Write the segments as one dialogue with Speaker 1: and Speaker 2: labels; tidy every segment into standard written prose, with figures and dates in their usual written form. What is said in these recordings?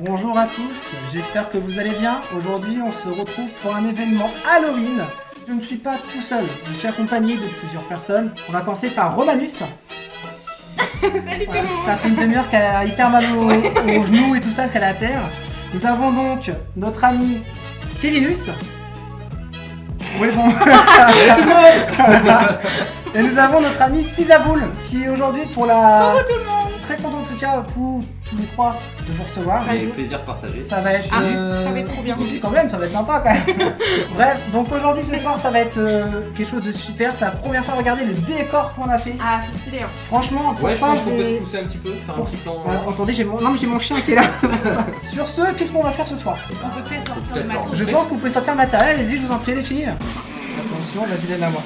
Speaker 1: Bonjour à tous, j'espère que vous allez bien. Aujourd'hui, on se retrouve pour un événement Halloween. Je ne suis pas tout seul, je suis accompagné de plusieurs personnes. On va commencer par Romanus.
Speaker 2: Salut tout le monde.
Speaker 1: Ça fait une demi-heure qu'elle a hyper mal aux genoux et tout ça, parce qu'elle est à terre. Nous avons donc notre ami Kevinus. Où est son... Et nous avons notre ami Cisaboule, qui est aujourd'hui pour la...
Speaker 2: Coucou tout le monde.
Speaker 1: Très content en tout cas pour tous les trois de vous recevoir.
Speaker 3: Avec plaisir partagé.
Speaker 1: Ça va être...
Speaker 2: Ça va être trop bien.
Speaker 1: Oui, quand même, ça va être sympa quand même. Bref, donc aujourd'hui ce soir ça va être quelque chose de super. C'est la première fois, regardez le décor qu'on a fait.
Speaker 2: Ah, c'est stylé. Hein.
Speaker 1: Franchement, pour
Speaker 3: Ouais, je
Speaker 1: ça
Speaker 3: pense
Speaker 1: je
Speaker 3: qu'on peut
Speaker 1: vais...
Speaker 3: se pousser un petit peu, faire
Speaker 1: Pour...
Speaker 3: un petit plan.
Speaker 1: Ah, attendez, j'ai mon chien qui est là. Sur ce, qu'est-ce qu'on va faire ce soir?
Speaker 2: On peut peut-être sortir
Speaker 3: peut-être
Speaker 2: le matos.
Speaker 1: Je pense que vous pouvez sortir le matériel, allez-y, je vous en prie les filles. Attention, vas-y, donne à moi.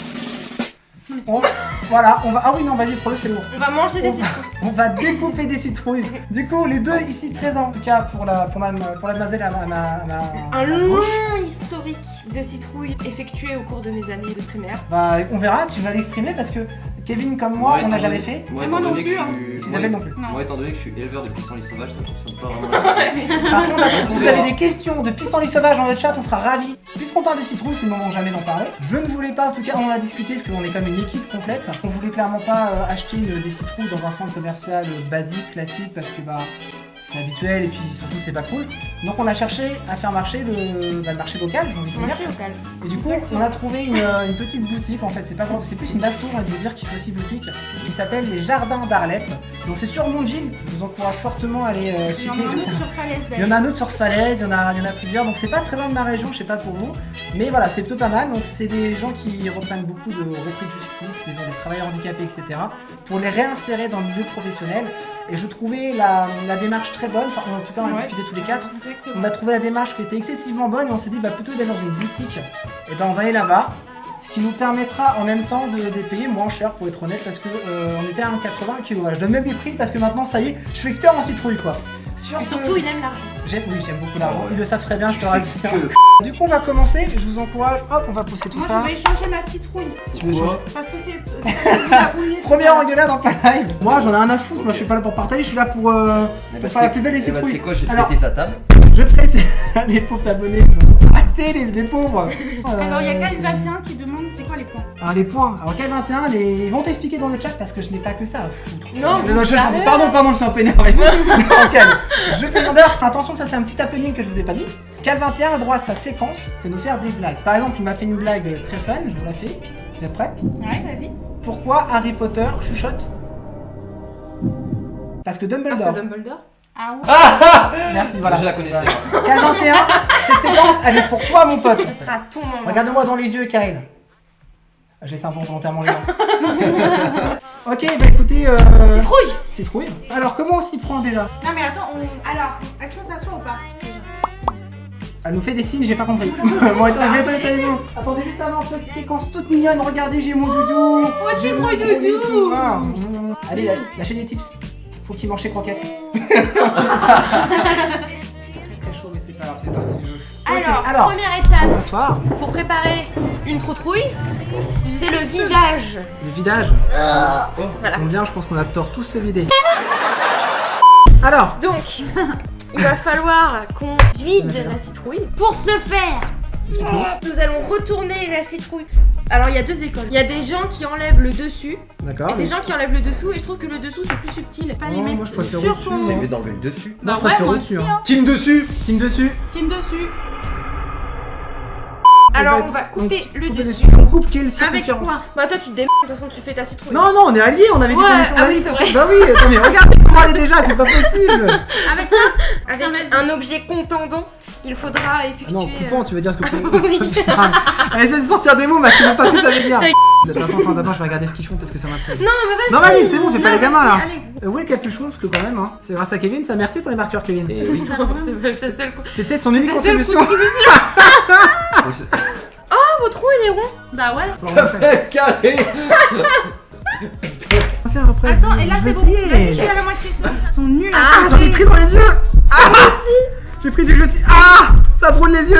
Speaker 1: Voilà, on va... Ah oui, non, vas-y, prends-le, c'est lourd.
Speaker 2: On va manger des citrons.
Speaker 1: On va découper des citrouilles. Du coup, les deux ici présents, en tout cas pour la demoiselle à
Speaker 2: Un long historique de citrouilles effectué au cours de mes années de primaire.
Speaker 1: Bah, on verra, tu vas l'exprimer parce que Kevin comme moi, on n'a jamais fait.
Speaker 3: Moi,
Speaker 2: Et moi
Speaker 3: étant
Speaker 2: non
Speaker 3: donné que
Speaker 2: plus,
Speaker 3: je
Speaker 2: hein.
Speaker 3: suis...
Speaker 1: Isabelle non plus.
Speaker 3: Moi, étant donné que je suis éleveur de pissenlits sauvages, ça ne fonctionne pas vraiment.
Speaker 1: Par contre, si vous avez des questions de pissenlits sauvages dans le chat, on sera ravis. Puisqu'on parle de citrouilles, c'est le moment jamais d'en parler. Je ne voulais pas, en tout cas, on en a discuté parce qu'on est quand même une équipe complète. On voulait clairement pas acheter des citrouilles dans un centre commercial basique, classique, parce que bah c'est habituel et puis surtout c'est pas cool. Donc on a cherché à faire marcher le marché local, j'ai envie de dire.
Speaker 2: Marché local.
Speaker 1: Et du coup, on a trouvé une petite boutique, en fait, c'est plus une asso, on va dire, qui fait aussi boutique, qui s'appelle les Jardins d'Arlette. Donc c'est sur Mondeville, je vous encourage fortement à aller
Speaker 2: Il y en a
Speaker 1: checker.
Speaker 2: un autre sur Falaise
Speaker 1: Il y en a un autre sur Falaise, il y en a plusieurs, donc c'est pas très loin de ma région, je sais pas pour vous. Mais voilà, c'est plutôt pas mal, donc c'est des gens qui reprennent beaucoup de repris de justice, des travailleurs handicapés, etc. pour les réinsérer dans le milieu professionnel. Et je trouvais la démarche très bonne, enfin en tout cas on a discuté tous les quatre.
Speaker 2: Exactement.
Speaker 1: On a trouvé la démarche qui était excessivement bonne et on s'est dit bah plutôt d'aller dans une boutique, et ben on va aller là-bas. Ce qui nous permettra en même temps de payer moins cher pour être honnête parce que on était à 1,80 kg. Voilà, je donne même les prix parce que maintenant ça y est, je suis expert en citrouille quoi. Sur
Speaker 2: Et
Speaker 1: ce-
Speaker 2: surtout, il aime l'argent.
Speaker 1: J'aime beaucoup l'argent,
Speaker 3: Oh, ouais.
Speaker 1: ils le savent très bien, je te rassure.
Speaker 3: Que-
Speaker 1: Du coup on va commencer, je vous encourage, hop on va pousser tout
Speaker 2: Moi,
Speaker 1: ça.
Speaker 2: je vais changer ma citrouille.
Speaker 1: Tu veux changer?
Speaker 2: Parce que c'est.
Speaker 1: Première engueulade en plein live. Moi j'en ai un à foutre, moi je suis pas là pour partager, je suis là pour faire la plus belle des citrouilles.
Speaker 3: C'est quoi, je vais te
Speaker 1: Alors-
Speaker 3: péter ta table.
Speaker 1: Je précise à des pauvres abonnés, arrêtez les pauvres.
Speaker 2: Alors, il y a
Speaker 1: c'est-
Speaker 2: Cal21 qui demande c'est quoi les points.
Speaker 1: Alors les points, alors Cal21, ils vont t'expliquer dans le chat parce que je n'ai pas que ça à foutre.
Speaker 2: Non, mais
Speaker 1: je...
Speaker 2: carrément.
Speaker 1: Pardon, je suis un peu énervé. Ok, je fais d'ailleurs, attention, ça c'est un petit happening que je vous ai pas dit. Cal21 a le droit à sa séquence de nous faire des blagues. Par exemple, il m'a fait une blague très fun, je vous la fais. Vous êtes prêts?
Speaker 2: Ouais, vas-y.
Speaker 1: Pourquoi Harry Potter chuchote? Parce que Dumbledore.
Speaker 2: Parce que Dumbledore. Ah ouais.
Speaker 1: Merci, voilà.
Speaker 3: Je la connaissais.
Speaker 1: Cal21, cette séquence, elle est pour toi, mon pote.
Speaker 2: Ce sera ton moment.
Speaker 1: Regarde-moi dans les yeux, Kyle. J'ai laissé un peu volontairement les dents. Ok, bah écoutez.
Speaker 2: Citrouille.
Speaker 1: Citrouille. Alors, comment on s'y prend déjà?
Speaker 2: Non, mais attends, alors, est-ce qu'on s'assoit ou pas?
Speaker 1: Elle nous fait des signes, j'ai pas compris. Bon, attends, je vais être honnête avec vous. Attendez, juste avant, petite séquence toute mignonne. Regardez, j'ai mon doudou. J'ai mon
Speaker 2: doudou.
Speaker 1: Ah, allez, lâchez des tips. Faut qu'il mange ses croquettes. Très chaud, mais c'est pas grave, c'est parti du jeu. Ok,
Speaker 2: Alors, première
Speaker 1: on va
Speaker 2: étape
Speaker 1: s'asseoir.
Speaker 2: pour préparer une troutrouille, c'est le vidage.
Speaker 1: Le vidage.
Speaker 2: Voilà.
Speaker 1: Ça tombe bien, je pense qu'on a tort tous se vider. Alors,
Speaker 2: Donc, il va falloir qu'on vide la citrouille. Pour ce faire, nous allons retourner la citrouille. Alors, il y a deux écoles. Il y a des gens qui enlèvent le dessus
Speaker 1: d'accord.
Speaker 2: et des gens qui enlèvent le dessous. Et je trouve que le dessous, c'est plus subtil. Pas
Speaker 1: Oh,
Speaker 2: les mettre
Speaker 1: moi, je préfère
Speaker 2: sur
Speaker 1: au-dessus,
Speaker 2: ton...
Speaker 1: moi.
Speaker 3: C'est mieux d'enlever le dessus.
Speaker 2: Bah
Speaker 1: je préfère
Speaker 2: moi
Speaker 1: au-dessus,
Speaker 2: aussi,
Speaker 1: hein.
Speaker 2: hein.
Speaker 3: Team dessus.
Speaker 1: Team dessus.
Speaker 2: Team dessus. Alors, on va couper le dessus.
Speaker 1: On coupe quelle
Speaker 2: Avec
Speaker 1: circonférence?
Speaker 2: quoi? Bah toi, tu te démerdes. De toute façon, tu fais ta citrouille.
Speaker 1: Non, non, on est alliés, on avait dit
Speaker 2: Ouais,
Speaker 1: qu'on était
Speaker 2: ah oui,
Speaker 1: alliés.
Speaker 2: c'est vrai.
Speaker 1: Bah oui, attendez, regardez comment elle est déjà, c'est pas possible.
Speaker 2: Avec ça, avec un objet contendant, il faudra
Speaker 1: Ah
Speaker 2: effectuer...
Speaker 1: non, coupant, tu veux dire que...
Speaker 2: Oui.
Speaker 1: Putain, elle essaie de sortir des mots, mais c'est même pas ce que ça veut dire.
Speaker 2: Ta
Speaker 1: Attends, d'abord je vais regarder ce qu'ils font parce que ça m'intrigue.
Speaker 2: Non, mais vas-y.
Speaker 1: Non, vas-y, c'est bon, fais pas les gamins là.
Speaker 2: Allez.
Speaker 1: Où est le capuchon? Parce que quand même, hein, c'est grâce à Kevin, ça merci pour les marqueurs, Kevin.
Speaker 3: Et oui.
Speaker 2: C'est celle
Speaker 1: C'est peut-être son unique
Speaker 2: C'est seule
Speaker 1: contribution.
Speaker 2: contribution. Oh, votre trou il est rond. Bah ouais.
Speaker 1: On va faire
Speaker 3: Carré.
Speaker 1: après.
Speaker 2: Attends, et là
Speaker 1: je vais
Speaker 2: c'est bon.
Speaker 1: essayer.
Speaker 2: Vas-y, je suis à la moitié. Ils sont nuls.
Speaker 1: Ah, j'en ai pris dans les yeux. Ah, j'ai pris du jetis. Ah, ça brûle les yeux.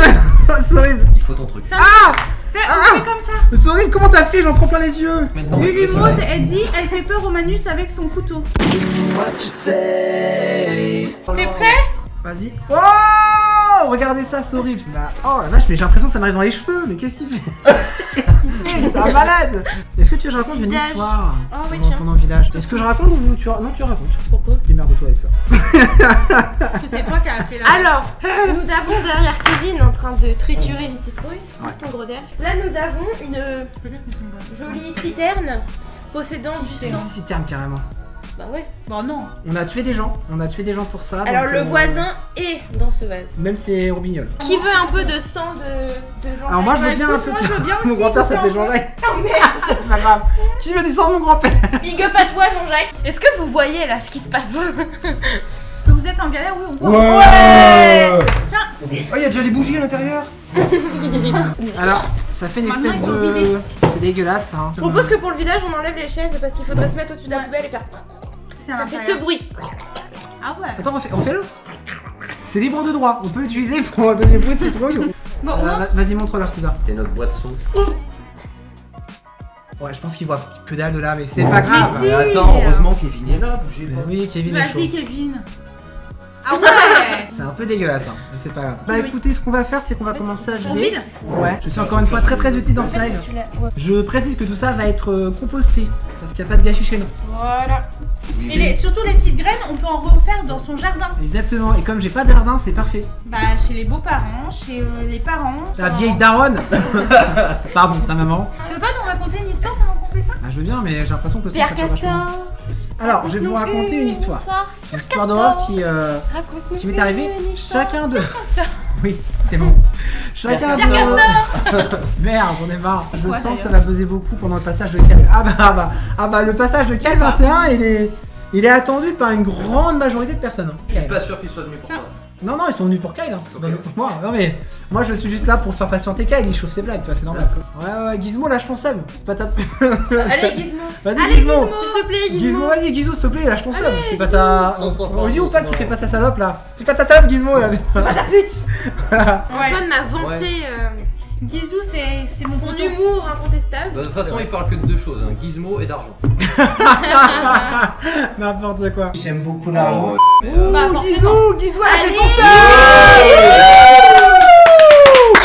Speaker 1: C'est horrible.
Speaker 3: Il faut ton truc.
Speaker 1: Ah,
Speaker 2: Fais comme ça.
Speaker 1: c'est horrible. Comment t'as fait? J'en prends plein les yeux.
Speaker 3: Maintenant,
Speaker 2: Lulumose, elle dit, elle fait peur au Manus avec son couteau. T'es prêt?
Speaker 1: Vas-y. Oh, regardez ça, c'est horrible. Bah, oh la vache, mais j'ai l'impression que ça m'arrive dans les cheveux. Mais qu'est-ce qu'il fait? Qu'est-ce qu'il fait? C'est un malade. Est-ce que tu veux que je raconte une
Speaker 2: Vidage.
Speaker 1: histoire
Speaker 2: Oh oui,
Speaker 1: pendant
Speaker 2: tiens.
Speaker 1: ton village? Est-ce que je raconte ou tu non, tu racontes?
Speaker 2: Pourquoi?
Speaker 1: Démerde-toi avec ça.
Speaker 4: Parce que c'est toi qui as fait la.
Speaker 2: Alors, nous avons derrière Kevin en train de triturer une citrouille. Pousse ton gros derche. Là, nous avons une jolie citerne possédant du
Speaker 1: C'est une
Speaker 2: sang.
Speaker 1: citerne carrément.
Speaker 2: Bah ouais.
Speaker 4: Bon, non.
Speaker 1: On a tué des gens pour ça.
Speaker 2: Alors,
Speaker 1: donc,
Speaker 2: le voisin est dans ce vase.
Speaker 1: Même c'est Robignol.
Speaker 2: Qui veut un peu de sang de Jean-Jacques?
Speaker 1: Alors moi je veux
Speaker 4: Bah,
Speaker 1: bien un
Speaker 4: écoute,
Speaker 1: peu
Speaker 4: moi,
Speaker 1: de
Speaker 4: je veux bien
Speaker 1: Mon
Speaker 4: aussi,
Speaker 1: grand-père
Speaker 4: tout
Speaker 1: s'appelait
Speaker 4: ça.
Speaker 1: Jean-Jacques.
Speaker 2: Oh merde.
Speaker 1: C'est pas grave. Qui veut du sang de mon grand-père?
Speaker 2: Big up à toi, Jean-Jacques. Est-ce que vous voyez là ce qui se passe?
Speaker 4: Que vous êtes en galère, oui, on voit.
Speaker 1: Ouais.
Speaker 4: Tiens,
Speaker 3: Oh, il y a déjà les bougies à l'intérieur.
Speaker 1: Alors, ça fait une
Speaker 4: Maintenant,
Speaker 1: espèce
Speaker 4: il faut
Speaker 1: de...
Speaker 4: vider.
Speaker 1: C'est dégueulasse ça. Hein.
Speaker 2: Je propose que pour le vidage, on enlève les chaises parce qu'il faudrait se mettre au-dessus de la
Speaker 4: Ouais.
Speaker 2: poubelle et faire.
Speaker 4: c'est à
Speaker 2: Ça fait ce
Speaker 4: l'intérieur.
Speaker 2: bruit.
Speaker 4: Ah ouais.
Speaker 1: Attends, refais-le. C'est libre de droit. On peut l'utiliser pour donner bruit de citrouille.
Speaker 4: Bon, on monte.
Speaker 1: Vas-y, montre-leur César.
Speaker 3: C'est notre boîte son.
Speaker 1: Ouais, je pense qu'il voit que dalle de là, mais c'est pas grave.
Speaker 4: si.
Speaker 3: Mais attends, heureusement Kevin est là, bougez pas.
Speaker 1: Oui, Kevin est chaud.
Speaker 4: Vas-y, Kevin. Ah ouais.
Speaker 1: C'est un peu dégueulasse, hein, mais c'est pas grave. Bah
Speaker 4: Oui.
Speaker 1: écoutez, ce qu'on va faire, c'est qu'on va commencer à
Speaker 4: On
Speaker 1: vider.
Speaker 4: vide.
Speaker 1: Ouais, je suis encore une fois très utile dans ce live. Je précise que tout ça va être composté, parce qu'il n'y a pas de gâchis chez nous.
Speaker 2: Voilà.
Speaker 4: Et surtout les petites graines, on peut en refaire dans son jardin.
Speaker 1: Exactement, et comme j'ai pas de jardin, c'est parfait.
Speaker 4: Bah, chez les beaux-parents, chez les parents.
Speaker 1: La
Speaker 4: dans-
Speaker 1: vieille daronne. Pardon, ta maman.
Speaker 4: Tu veux pas nous raconter une histoire pendant qu'on fait ça?
Speaker 1: Ah, je veux bien, mais j'ai l'impression que le son
Speaker 2: Pierre
Speaker 1: sature vachement.
Speaker 2: Castor.
Speaker 1: Alors, je vais vous raconter une histoire. Une histoire d'horreur qui m'est arrivée. Chacun de... Oui, c'est bon. Chacun de... Merde, j'en ai marre. Je
Speaker 4: Pourquoi,
Speaker 1: sens que ça
Speaker 4: d'ailleurs
Speaker 1: va buzzer beaucoup pendant le passage de Kyle. Ah bah, le passage de Kyle 21, il est attendu par une grande majorité de personnes.
Speaker 3: Je suis pas sûr qu'il soit venu pour
Speaker 4: Tiens.
Speaker 3: toi.
Speaker 1: Non, ils sont venus pour Kyle, hein. C'est pas
Speaker 3: Ok.
Speaker 1: venu pour moi. Non mais, moi je suis juste là pour faire patienter Kyle, il chauffe ses blagues, tu vois, c'est normal. Ouais, Gizmo, lâche ton sub. Pas ta...
Speaker 2: Allez, Gizmo.
Speaker 1: Vas-y,
Speaker 4: Allez,
Speaker 1: Gizmo.
Speaker 2: S'il te plaît,
Speaker 1: Gizmo,
Speaker 2: Gizmo.
Speaker 1: vas-y, Gizmo, s'il te plaît, lâche ton sub.
Speaker 2: Allez,
Speaker 1: Fais pas ta... On dit ou pas qu'il fait pas sa salope là? Fais pas ta salope, Gizmo là.
Speaker 2: Pas ta pute.
Speaker 1: Voilà.
Speaker 2: Antoine m'a vanté
Speaker 4: Gizou, c'est mon
Speaker 2: ton
Speaker 4: tonton.
Speaker 2: humour incontestable.
Speaker 3: Bah, de toute façon, il parle que de deux choses, hein, Gizmo et d'argent.
Speaker 1: N'importe quoi. J'aime beaucoup
Speaker 3: Oh,
Speaker 1: l'argent.
Speaker 4: Bah,
Speaker 1: Ouh,
Speaker 4: forcément.
Speaker 1: Gizmo a lâché
Speaker 2: Allez.
Speaker 1: son sub.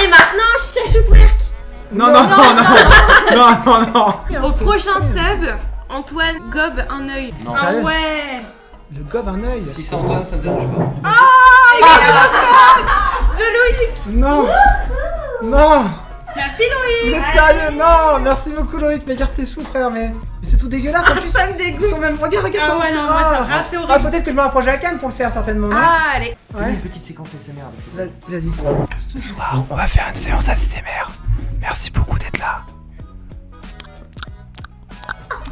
Speaker 2: Et maintenant, je sèche au twerk.
Speaker 1: Non.
Speaker 2: Au prochain sub, Antoine gobe un œil.
Speaker 3: Non.
Speaker 4: Ah
Speaker 1: Sérieux
Speaker 4: ouais.
Speaker 1: Le gobe un œil.
Speaker 3: Si c'est Antoine, ça me dérange pas.
Speaker 1: Non. Non.
Speaker 4: Merci Loïc.
Speaker 1: Vous êtes sérieux? Non. Merci beaucoup Loïc, mais garde tes sous frère, mais c'est tout dégueulasse en plus.
Speaker 2: Ça me dégoûte.
Speaker 1: Ils sont même... Regarde
Speaker 4: Ah
Speaker 1: comment
Speaker 4: ouais,
Speaker 1: c'est-
Speaker 4: non, moi ça me c'est
Speaker 1: Ah,
Speaker 4: horrible.
Speaker 1: peut-être que je me rapproche de la canne pour le faire certainement, non?
Speaker 2: Ah, allez.
Speaker 1: Ouais.
Speaker 3: Une petite séquence SMR avec ça.
Speaker 1: Vas-y. Ce soir, on va faire une séance ASMR. Merci beaucoup d'être là.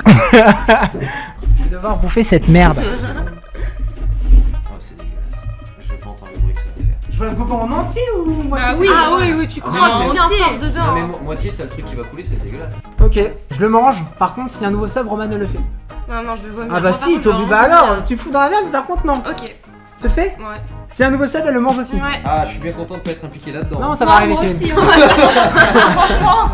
Speaker 1: Je vais devoir bouffer cette merde.
Speaker 3: Oh, c'est dégueulasse. Je vais pas entendre le bruit que ça va faire.
Speaker 1: Je veux le couper en entier ou moitié?
Speaker 4: Ah oui.
Speaker 2: Ah oui, tu
Speaker 3: Non,
Speaker 2: crois
Speaker 3: mais-
Speaker 2: bien fort
Speaker 3: Non,
Speaker 2: dedans.
Speaker 3: mais moitié, t'as le truc qui va couler, c'est dégueulasse.
Speaker 1: Ok, je le mange. Par contre, si un nouveau sub, Roman ne le fait.
Speaker 2: Non, je vais vomir.
Speaker 1: Ah bah
Speaker 2: Par
Speaker 1: si,
Speaker 2: contre,
Speaker 1: t'es
Speaker 2: je vais
Speaker 1: obligé. Bah
Speaker 2: vraiment
Speaker 1: alors,
Speaker 2: vomir.
Speaker 1: tu fous dans la merde, mais par contre non.
Speaker 2: Ok,
Speaker 1: Tu le fais?
Speaker 2: ouais.
Speaker 1: Si un nouveau sub, elle le mange aussi.
Speaker 2: Ouais.
Speaker 3: Ah, je suis bien content de pas être impliqué là-dedans.
Speaker 1: Non, ça va arriver
Speaker 4: Moi
Speaker 1: Kevin.
Speaker 4: aussi, hein. Franchement.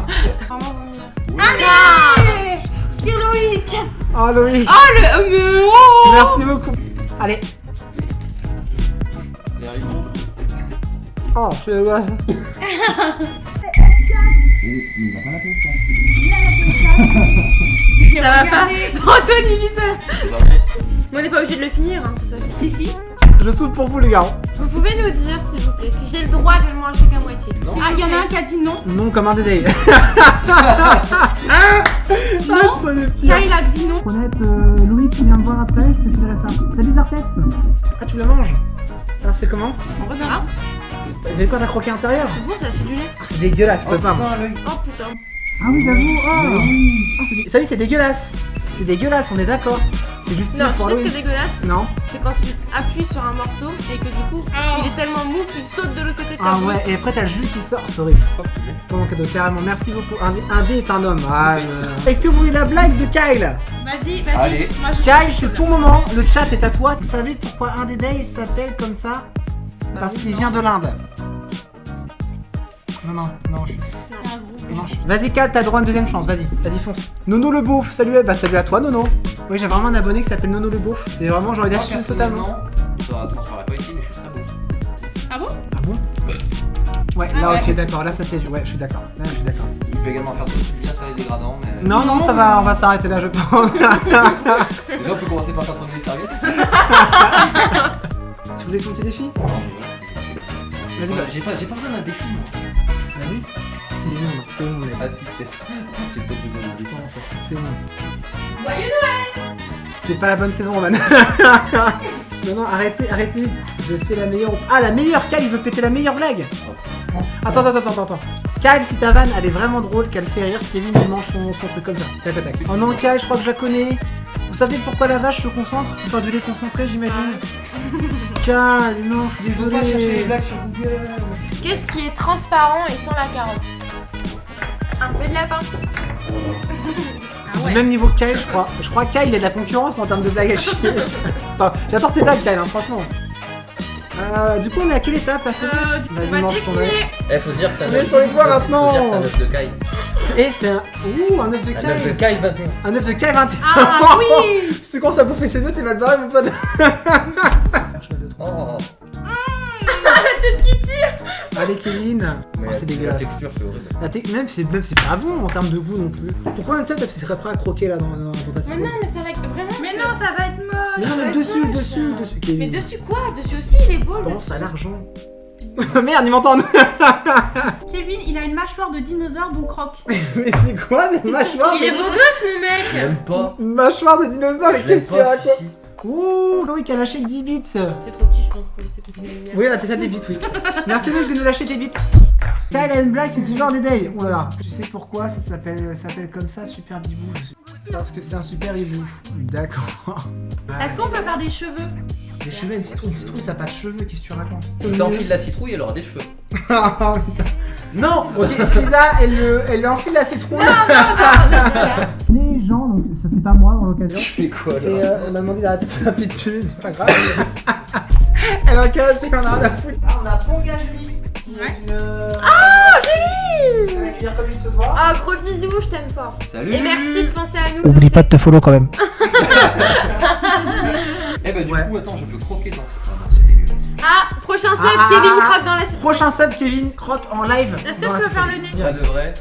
Speaker 2: Vraiment vomir.
Speaker 4: Allez. Sur Loïc.
Speaker 1: Oh Loïc,
Speaker 2: Oh le. Mais oh.
Speaker 1: merci beaucoup. Allez.
Speaker 3: Les haricots.
Speaker 1: Oh, je...
Speaker 2: Ça va pas. Antoine, il vit ça.
Speaker 3: C'est pas vrai.
Speaker 2: Mais on n'est pas obligé de le finir, hein, tout à fait.
Speaker 4: Si.
Speaker 1: Je souffle pour vous les gars.
Speaker 2: Vous pouvez nous dire, s'il vous plaît, si j'ai le droit de le manger qu'à moitié.
Speaker 3: Non.
Speaker 2: S'il
Speaker 4: Ah,
Speaker 2: vous
Speaker 4: il y en a un
Speaker 2: plaît.
Speaker 4: qui a dit non.
Speaker 1: Non comme un dédé.
Speaker 4: Non.
Speaker 1: Ça de pire.
Speaker 4: Kyle a dit non.
Speaker 1: Honnête, Louis qui vient me voir après, je te dirai ça. Salut Zartès. Ah tu le manges? Alors c'est comment?
Speaker 4: On redonne.
Speaker 2: Ah.
Speaker 1: Vous avez quoi t'as croqué à l'intérieur?
Speaker 2: C'est bon, ça, c'est du lait.
Speaker 1: Ah c'est dégueulasse, je peux pas moi.
Speaker 2: Oh putain.
Speaker 1: Ah oui j'avoue, oh. Ça oui c'est dégueulasse. C'est dégueulasse, on est d'accord. C'est juste
Speaker 2: Non,
Speaker 1: pour
Speaker 2: tu sais ce
Speaker 1: Louis.
Speaker 2: qui est dégueulasse?
Speaker 1: Non.
Speaker 2: C'est quand tu appuies sur un morceau et que du coup, il est tellement mou qu'il saute de l'autre côté de ta
Speaker 1: Ah
Speaker 2: bouche.
Speaker 1: ouais, et après t'as le jus qui sort, c'est horrible. Bon cadeau, carrément, merci beaucoup. Un dé est un homme. Ah, Est-ce que vous voulez la blague de Kyle?
Speaker 4: Vas-y.
Speaker 3: Allez.
Speaker 4: Moi, je-
Speaker 1: Kyle, c'est ton moment, le chat est à toi. Vous savez pourquoi un des days s'appelle comme ça? Parce qu'il vient de l'Inde. Non, je suis...
Speaker 4: Un gros.
Speaker 1: Non, Vas-y Kyle, t'as droit à une deuxième chance, vas-y fonce. Nono le beauf, salut, bah salut à toi Nono. Oui j'ai vraiment un abonné qui s'appelle Nono le beauf, c'est vraiment genre il
Speaker 3: Moi,
Speaker 1: assume totalement.
Speaker 3: personnellement, ça transparaît pas ici, mais je suis très beau.
Speaker 4: Ah bon?
Speaker 1: Ah bon? Ouais,
Speaker 4: Ah
Speaker 1: là,
Speaker 4: ouais.
Speaker 1: ok, d'accord. Là, ça c'est. Ouais, je suis d'accord. Là, je suis d'accord.
Speaker 3: Je peux également faire bien serrer les dégradants, mais.
Speaker 1: Non, non, ça va, on va s'arrêter là, je pense.
Speaker 3: Déjà, on peut commencer par faire tourner les serviettes.
Speaker 1: Tu voulais son petit défi?
Speaker 3: Non, mais
Speaker 1: Vas-y,
Speaker 3: ouais.
Speaker 1: bah.
Speaker 3: J'ai pas besoin d'un défi, moi.
Speaker 1: Vas-y. C'est bon,
Speaker 3: Ah, si, peut-être. J'ai peut-être besoin d'un défi.
Speaker 1: c'est bon.
Speaker 2: Joyeux Noël.
Speaker 1: C'est pas la bonne saison, Roman. Non, non, arrêtez. Je fais la meilleure. Ah, la meilleure! Kyle, il veut péter la meilleure blague! Attends. Kyle, si ta vanne, elle est vraiment drôle, qu'elle fait rire, Kevin, il mange son truc comme ça. Tac. Oh non, Kyle, je crois que je la connais. Vous savez pourquoi la vache se concentre? Enfin, de les concentrer, j'imagine. Kyle, non, je suis
Speaker 3: Faut pas chercher les
Speaker 1: désolé.
Speaker 3: blagues sur Google.
Speaker 2: Qu'est-ce qui est transparent et sans la carotte? Un peu de lapin.
Speaker 1: C'est du même niveau que Kyle, je crois. Je crois que Kyle, il a de la concurrence en termes de blagues à chier. Enfin, j'adore tes blagues, Kyle, hein, franchement. Du coup, on est à quelle étape là? C'est bon
Speaker 2: On
Speaker 1: Vas-y,
Speaker 2: va
Speaker 1: mange ton œuf.
Speaker 2: défiler.
Speaker 3: Eh, faut se dire que c'est un
Speaker 1: On est
Speaker 3: œuf.
Speaker 1: sur les doigts
Speaker 3: Faut
Speaker 1: maintenant.
Speaker 3: se dire que c'est un œuf de caille.
Speaker 1: Et c'est un. Ouh, un œuf de
Speaker 3: Un œuf de
Speaker 1: Kyle.
Speaker 3: caille 21.
Speaker 1: Un œuf de Kyle 21.
Speaker 2: Ah oui.
Speaker 1: Si tu commences à bouffer ses œufs, t'es mal barré, mon pote.
Speaker 3: Oh,
Speaker 1: Allez, Kevin.
Speaker 3: mais
Speaker 1: Oh, c'est dégueulasse.
Speaker 3: La texture, c'est horrible.
Speaker 1: Même c'est pas bon en termes de goût non plus. Pourquoi un seul tu serais prêt à croquer là dans ta
Speaker 2: Mais
Speaker 1: citrouille?
Speaker 2: non, mais ça l'a vraiment.
Speaker 4: Mais non, ça va être moche.
Speaker 1: Mais non, mais
Speaker 2: Ouais,
Speaker 1: dessus,
Speaker 2: moche.
Speaker 1: Kevin.
Speaker 2: Mais dessus quoi? Dessus aussi il est beau le
Speaker 1: Pense
Speaker 2: dessus.
Speaker 1: à l'argent. Merde, ils m'entendent.
Speaker 4: Kevin, il a une mâchoire de dinosaure, donc croque.
Speaker 1: Mais c'est quoi des mâchoires?
Speaker 2: Il est beau gosse mon mec.
Speaker 3: J'aime pas.
Speaker 1: Une mâchoire de dinosaure, mais
Speaker 3: Je
Speaker 1: qu'est-ce
Speaker 3: l'aime
Speaker 1: qu'il
Speaker 3: pas,
Speaker 1: raconte?
Speaker 3: Fifi.
Speaker 1: Ouh, Loïc a lâché que 10 bits.
Speaker 2: C'est trop petit je pense pour laisser passer une lumière.
Speaker 1: Oui, on a fait ça des bits, oui. Merci Loïc de nous lâcher tes bits. Kyle a une blague, c'est du genre des days. Oh là là. Tu sais pourquoi ça s'appelle comme ça, Super Bibou? Parce que c'est un super hibou. D'accord.
Speaker 4: Est-ce qu'on peut faire des cheveux?
Speaker 1: Les cheveux, une citrouille, ça a pas de cheveux, qu'est-ce que tu racontes?
Speaker 3: Si t'enfiles la citrouille, elle aura des cheveux.
Speaker 1: Oh, putain.
Speaker 3: Non.
Speaker 1: Ok, Sisa, elle lui enfile la citrouille. Les gens, donc ça c'est pas moi en l'occasion.
Speaker 3: Tu fais quoi
Speaker 1: C'est,
Speaker 3: là
Speaker 1: on m'a demandé d'arrêter de taper dessus, c'est pas grave. Elle a qu'à rester, on a rien à foutre. Ah, on a Ponga Julie, qui est une.
Speaker 2: Oh Julie.
Speaker 1: On va l'accueillir comme il se doit.
Speaker 2: Ah gros bisous, je t'aime fort.
Speaker 3: Salut.
Speaker 2: Et merci de penser à nous.
Speaker 1: Oublie pas de te follow quand même.
Speaker 3: Eh bah, du
Speaker 1: Ouais.
Speaker 3: coup, attends, je peux croquer dans ce. Ah non, c'est dégueulasse.
Speaker 2: Ah, prochain sub,
Speaker 1: Ah,
Speaker 2: Kevin
Speaker 1: ah,
Speaker 2: croque dans la citrouille.
Speaker 1: Prochain sub, Kevin croque en live.
Speaker 4: Est-ce que
Speaker 1: dans
Speaker 4: je
Speaker 1: la
Speaker 4: peux faire
Speaker 1: citrouille.
Speaker 4: le nez?
Speaker 3: Pas
Speaker 1: Direct.
Speaker 3: de vrai.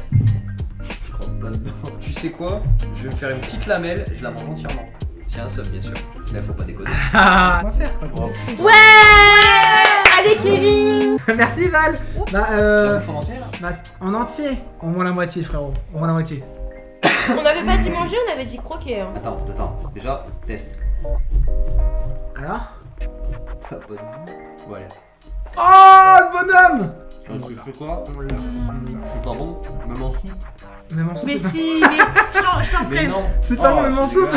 Speaker 3: Je croque pas dedans. Tu sais quoi? Je vais me faire une petite lamelle, je la mange entièrement. Tiens, un sub, bien sûr. Là, faut pas déconner.
Speaker 1: Ah, on va faire, c'est pas grave.
Speaker 3: Oh,
Speaker 2: Ouais. Allez Kevin.
Speaker 1: Merci Val. Bah,
Speaker 3: la bouffe en entier là?
Speaker 1: bah, en entier. Au moins la moitié, frérot. Au moins la moitié.
Speaker 2: On n'avait pas dit manger, on avait dit croquer. Hein.
Speaker 3: Attends. Déjà, test.
Speaker 1: Alors?
Speaker 3: T'as pas de goût? Voilà.
Speaker 1: Oh, le bonhomme.
Speaker 3: Tu fais quoi? C'est pas bon? Même en soupe?
Speaker 1: Même en soupe,
Speaker 4: Mais
Speaker 1: c'est pas...
Speaker 4: si, mais je t'en
Speaker 3: Mais
Speaker 4: ferai.
Speaker 3: non!
Speaker 1: C'est pas bon, même en soupe.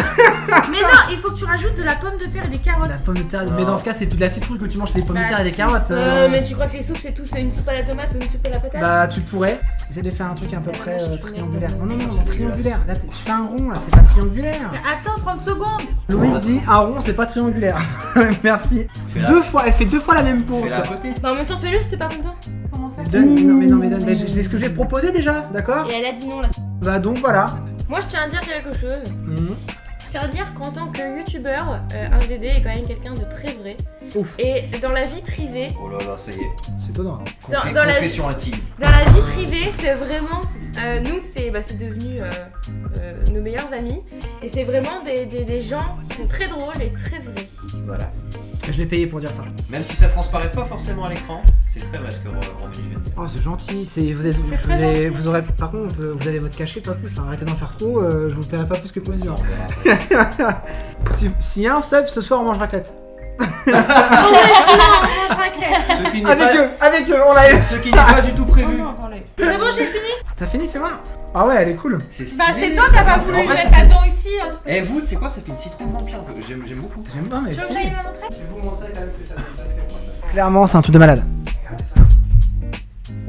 Speaker 4: Mais non, il faut que tu rajoutes de la pomme de terre et des carottes.
Speaker 1: La pomme de terre, mais
Speaker 3: Non.
Speaker 1: dans ce cas, c'est plus de la citrouille que tu manges, c'est des pommes de
Speaker 4: Bah,
Speaker 1: terre et des carottes.
Speaker 2: Mais tu crois que les soupes c'est tout, c'est une soupe à la tomate ou une soupe à la patate?
Speaker 1: Bah, tu pourrais. Essaye de faire un truc à peu près
Speaker 2: moi, je suis
Speaker 1: triangulaire. Non, non, non,
Speaker 3: C'est
Speaker 1: triangulaire. Là, tu fais un rond, là, c'est pas triangulaire.
Speaker 4: Mais attends, 30 secondes.
Speaker 1: Loïc dit un rond, c'est pas triangulaire. Merci.
Speaker 3: Fais-la.
Speaker 1: Deux fois, elle fait deux fois la même peau.
Speaker 3: Fais-la à côté.
Speaker 2: Bah en même temps fais-le si t'es pas content.
Speaker 4: Comment ça?
Speaker 1: Donne, mais non, mais donne. Mais c'est ce que j'ai proposé déjà, d'accord?
Speaker 2: Et elle a dit non là.
Speaker 1: Bah, donc voilà.
Speaker 2: Moi je tiens à dire quelque chose.
Speaker 1: Mhm.
Speaker 2: Je tiens à dire qu'en tant que youtubeur, un DD est quand même quelqu'un de très vrai.
Speaker 1: Ouf.
Speaker 2: Et dans la vie privée,
Speaker 3: Oh là là, ça y est.
Speaker 1: C'est étonnant.
Speaker 2: dans la vie
Speaker 3: Confession intime.
Speaker 2: Dans la vie privée, c'est vraiment. Nous, c'est devenu nos meilleurs amis. Et c'est vraiment des gens qui sont très drôles et très vrais. Voilà.
Speaker 1: Je l'ai payé pour dire ça.
Speaker 3: Même si ça transparaît pas forcément à l'écran, c'est très vrai ce que Romain vient de dire.
Speaker 1: Oh, c'est gentil.
Speaker 4: C'est très gentil.
Speaker 1: Vous aurez, par contre, vous avez votre cachet, pas plus. Hein. Arrêtez d'en faire trop. Je vous paierai pas plus que
Speaker 3: Mais ça,
Speaker 1: plaisir.
Speaker 3: on verra.
Speaker 1: S'il y a un sub, ce soir, on mange raclette.
Speaker 3: Ce qui n'est
Speaker 1: Avec eux, on l'a eu.
Speaker 3: Ce qui n'est pas du tout prévu.
Speaker 4: C'est bon, j'ai fini.
Speaker 1: T'as fini, fais voir. Ah ouais, elle est cool.
Speaker 3: C'est
Speaker 4: Bah,
Speaker 3: stylé,
Speaker 4: c'est toi
Speaker 3: ça
Speaker 4: qui
Speaker 3: fait-
Speaker 4: pas
Speaker 3: en
Speaker 4: voulu
Speaker 3: vrai, ça
Speaker 4: mettre la
Speaker 3: fait-
Speaker 4: dent ici. Hein.
Speaker 3: Eh, vous, c'est quoi? Ça fait une citrouille vampire. J'aime beaucoup.
Speaker 1: J'aime pas, mais
Speaker 4: Tu veux que j'aille me la montrer?
Speaker 1: Je vais vous montrer quand même ce que ça fait. Parce que... Clairement, c'est un truc de malade. Regardez ça.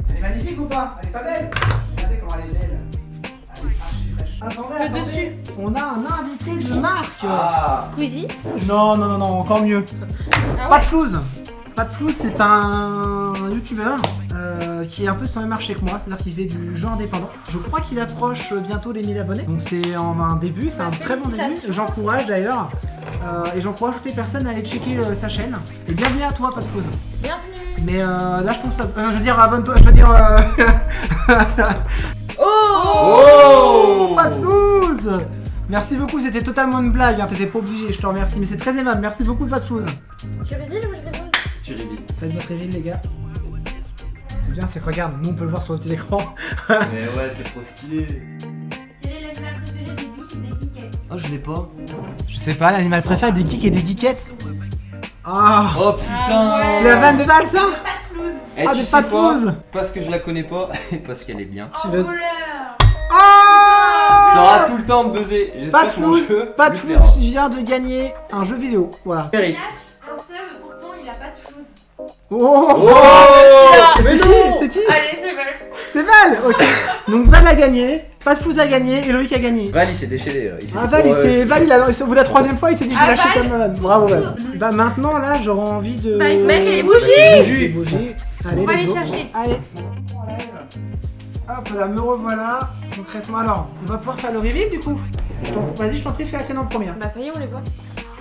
Speaker 1: Elle est magnifique ou pas? Elle est pas belle? Regardez comment elle est belle. Elle est archi fraîche. Attendez,
Speaker 4: Le dessus.
Speaker 1: On a un invité de marque.
Speaker 3: Ah!
Speaker 2: Squeezie.
Speaker 1: Non, encore mieux.
Speaker 4: Ah
Speaker 1: Pas
Speaker 4: ouais.
Speaker 1: de flouze. Pas de flouze, c'est un youtubeur qui est un peu sur le même marché que moi, c'est-à-dire qu'il fait du jeu indépendant. Je crois qu'il approche bientôt les 1000 abonnés, donc c'est en un début, c'est un très bon début.
Speaker 4: Félicitations.
Speaker 1: J'encourage d'ailleurs. Et j'encourage toutes les personnes à aller checker sa chaîne. Et bienvenue à toi, Patflouz.
Speaker 2: Bienvenue.
Speaker 1: Mais lâche ton sub. Je veux dire, abonne-toi. Je veux dire.
Speaker 2: Oh,
Speaker 1: Patflouz. Merci beaucoup, c'était totalement une blague, hein. T'étais pas obligé, je te remercie. Mais c'est très aimable, merci beaucoup, Patflouz.
Speaker 2: Tu reveal ou je reveal?
Speaker 3: Tu reveal.
Speaker 1: Faites votre reveal, les gars. C'est bien, c'est que regarde, nous on peut le voir sur le petit écran.
Speaker 3: Mais ouais, c'est trop stylé.
Speaker 4: Quel est l'animal préféré des geeks et des geekettes?
Speaker 3: Oh, je l'ai pas.
Speaker 1: Je sais pas, l'animal préféré des geeks et des geekettes. Ah,
Speaker 3: Oh putain.
Speaker 1: c'était la vanne de balle, ça.
Speaker 4: Pas de flouze.
Speaker 3: Eh,
Speaker 1: Ah,
Speaker 3: tu
Speaker 1: mais
Speaker 3: sais
Speaker 1: pas de
Speaker 3: quoi
Speaker 1: flouze.
Speaker 3: Parce que je la connais pas, parce qu'elle est bien.
Speaker 1: Tu
Speaker 4: En
Speaker 1: veux-
Speaker 4: voleur.
Speaker 1: Oh,
Speaker 3: T'auras tout le temps de buzzer.
Speaker 1: pas de
Speaker 3: J'espère que mon
Speaker 1: flouze,
Speaker 3: jeu
Speaker 1: pas de
Speaker 3: lui
Speaker 1: flouze,
Speaker 3: plaira.
Speaker 1: tu viens de gagner un jeu vidéo, voilà.
Speaker 3: Mérite.
Speaker 4: Lâche un sub, pourtant il a pas de flouze.
Speaker 1: Oh,
Speaker 3: Oh,
Speaker 1: mais non, c'est qui?
Speaker 2: Allez, c'est bon.
Speaker 1: C'est Val, ok. Donc Val a gagné, pas de flouze a gagné et Loïc a gagné.
Speaker 3: Val, il s'est déchaîné. Il s'est
Speaker 1: Ah
Speaker 3: dit,
Speaker 1: Val,
Speaker 3: oh,
Speaker 1: au bout de la troisième fois, il s'est dit je vais
Speaker 4: Ah,
Speaker 1: lâcher
Speaker 4: Val.
Speaker 1: comme malade. Bravo Val. Bah maintenant là, j'aurais envie de...
Speaker 4: Bah, il faut
Speaker 2: mettre les
Speaker 1: bougies. Les bougies. Allez,
Speaker 4: On va
Speaker 1: let's
Speaker 4: les
Speaker 1: go.
Speaker 4: chercher.
Speaker 1: Allez. Hop là, me revoilà. Concrètement, alors, on va pouvoir faire le reveal du coup. Vas-y, je t'en prie, fais la tienne en première.
Speaker 2: Bah, ça y est, on les voit.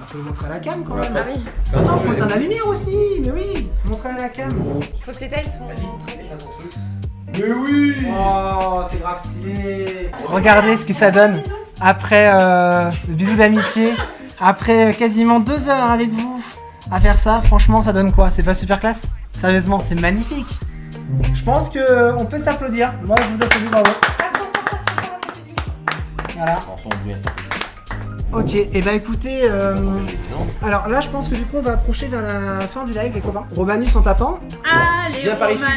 Speaker 1: Faut le montrer à la cam quand
Speaker 3: Ouais.
Speaker 1: même.
Speaker 2: Ah oui.
Speaker 1: Attends, faut éteindre la lumière aussi. Mais oui, montrer à la cam.
Speaker 2: Faut que t'éteignes ton.
Speaker 3: éteins ton truc. Mais oui.
Speaker 1: Oh, c'est grave stylé. Regardez ce que ça donne après le bisou d'amitié. Après quasiment 2 heures avec vous à faire ça, franchement, ça donne quoi? C'est pas super classe? Sérieusement, c'est magnifique. Je pense que on peut s'applaudir. Moi, je vous applaudis, bravo. Voilà. Ok, et bah écoutez, alors là, je pense que du coup, on va approcher vers la fin du live, les copains. Romanus, on t'attend.
Speaker 4: Allez,
Speaker 3: Viens par ici.
Speaker 4: Roman.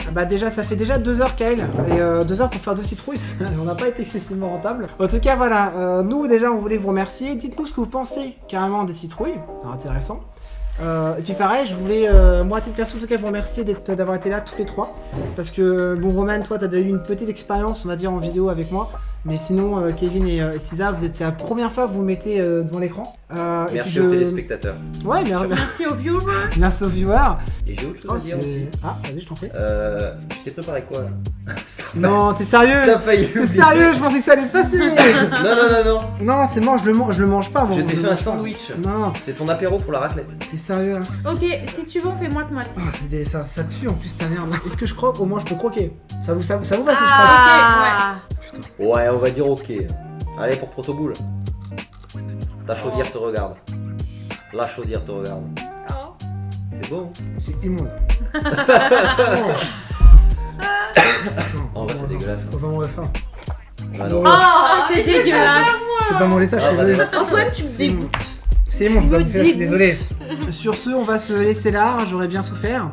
Speaker 1: Ah bah déjà ça fait déjà 2 heures Kyle et 2 heures pour faire 2 citrouilles, on n'a pas été excessivement rentable. En tout cas voilà, nous déjà on voulait vous remercier, dites-nous ce que vous pensez carrément des citrouilles, c'est intéressant. Et puis pareil, je voulais, moi à titre perso en tout cas vous remercier d'avoir été là tous les 3. Parce que bon Roman, toi t'as déjà eu une petite expérience on va dire en vidéo avec moi. Mais sinon Kevin et Cisa, c'est la première fois que vous vous mettez devant l'écran. Et
Speaker 3: Merci
Speaker 1: puis
Speaker 3: aux téléspectateurs.
Speaker 1: Ouais,
Speaker 4: Merci aux viewers.
Speaker 1: merci aux viewers.
Speaker 3: Et j'ai autre chose
Speaker 1: Oh,
Speaker 3: à dire aussi.
Speaker 1: Ah, vas-y, je t'en prie.
Speaker 3: Je t'ai préparé quoi là?
Speaker 1: Non, t'es sérieux?
Speaker 3: T'as failli
Speaker 1: T'es
Speaker 3: oublier.
Speaker 1: sérieux? Je pensais que ça allait te passer.
Speaker 3: Non.
Speaker 1: Non, c'est mort, je le mange pas, moi.
Speaker 3: Je t'ai
Speaker 1: le
Speaker 3: fait un
Speaker 1: mange pas.
Speaker 3: sandwich.
Speaker 1: Non,
Speaker 3: C'est ton apéro pour la raclette.
Speaker 1: t'es sérieux là?
Speaker 4: Ok, si tu veux, on fait moite-moite.
Speaker 1: Ah, ça tue en plus ta merde. Est-ce que je croque? Au moins je peux croquer. Ça vous va si je croque?
Speaker 2: Ah.
Speaker 3: Ouais, on va dire ok. Allez pour Protoboule. La chaudière te regarde. La chaudière te regarde. C'est beau.
Speaker 1: C'est immonde.
Speaker 3: En vrai, c'est dégueulasse.
Speaker 1: On va manger ça.
Speaker 3: Ah non.
Speaker 2: Oh,
Speaker 4: c'est dégueulasse.
Speaker 1: Je peux pas manger ça, je
Speaker 3: Ah,
Speaker 1: suis
Speaker 3: bah,
Speaker 1: désolé.
Speaker 3: dégueulasse.
Speaker 2: Antoine, tu me
Speaker 1: C'est
Speaker 2: dégoûtes.
Speaker 1: C'est bon, je dois
Speaker 2: me
Speaker 1: me faire, je suis
Speaker 2: dégoûtes.
Speaker 1: désolé. Sur ce, on va se laisser là, j'aurais bien souffert.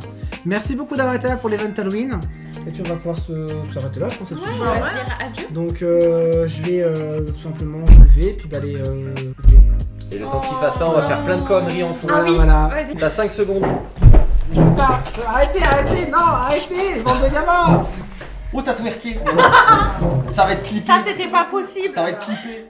Speaker 1: Merci beaucoup d'avoir été là pour l'event Halloween. Et puis on va pouvoir s'arrêter là, je pense que ça
Speaker 2: On
Speaker 1: suffit.
Speaker 2: va se dire adieu.
Speaker 1: Donc je vais tout simplement me lever, puis bah, aller...
Speaker 3: Et le temps qu'il fasse ça, on va faire plein de conneries en fond.
Speaker 2: Ah oui,
Speaker 1: voilà.
Speaker 2: vas-y.
Speaker 3: T'as 5 secondes.
Speaker 1: Je peux pas. Arrêtez, non, arrêtez, bande de gamins.
Speaker 3: Oh, t'as twerké. Ça va être clippé.
Speaker 4: Ça, c'était pas possible.
Speaker 3: Ça va être clippé.